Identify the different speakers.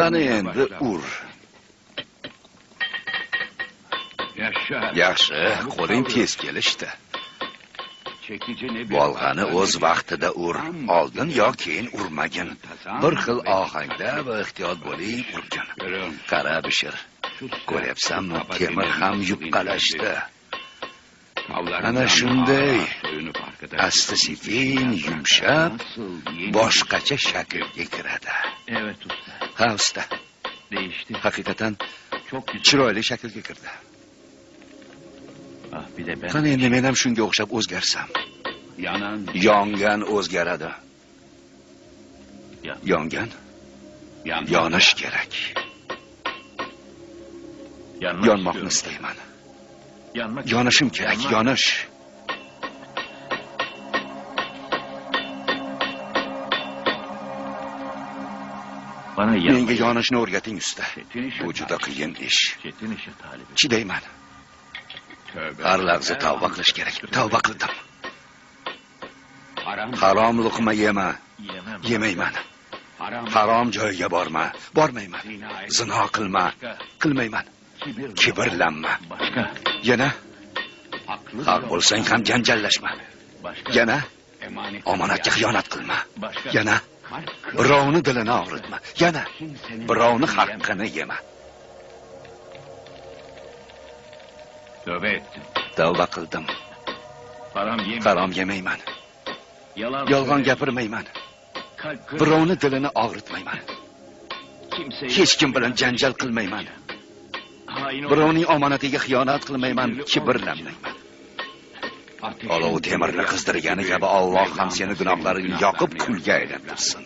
Speaker 1: Qani endi ur. Yaxshi, qo'ling tez kelishdi. Bolg'ani o'z vaqtida ur. Oldin yo keyin urmagin. Bir xil ohangda va ehtiyot bo'ling urgin. Qara Bishir. Ko'ryapsanmi, temir ham yupqalashdi. Ana shunday asta-sekin yumshab, boshqacha shaklga kiradi. Ha, usta. Haqiqatan chiroyli shaklga kirdi. Qani endi men ham shunga o'xshab o'zgarsam. Yongan o'zgaradi. Yongan yonish kerak. Yonmoqni istayman. Yonishim kerak, yonish. Menga yonishni o'rgating usta. Bu juda qiyin ish. Chidayman. Har lahza tavba qilish kerak. Tavba qildim. Harom luqma yema. Yemayman. Harom joyga borma. Bormayman. Zino qilma. Qilmayman. Kibrlanma. Yana haq bo'lsang ham janjallashma. Yana omonatga xiyonat qilma. Yana birovni dilini og'ritma. Yana birovni haqqini yema. Tavba qildim. Harom yemayman. Yolg'on gapirmayman. Birovni dilini og'ritmayman. Hech kim bilan janjal qilmayman. Birovning omonatiga xiyonat qilmayman, kibrlanmayman. Olov temirni qizdirgani kabi Alloh ham seni gunohlaringni yoqib kulga aylantirsin.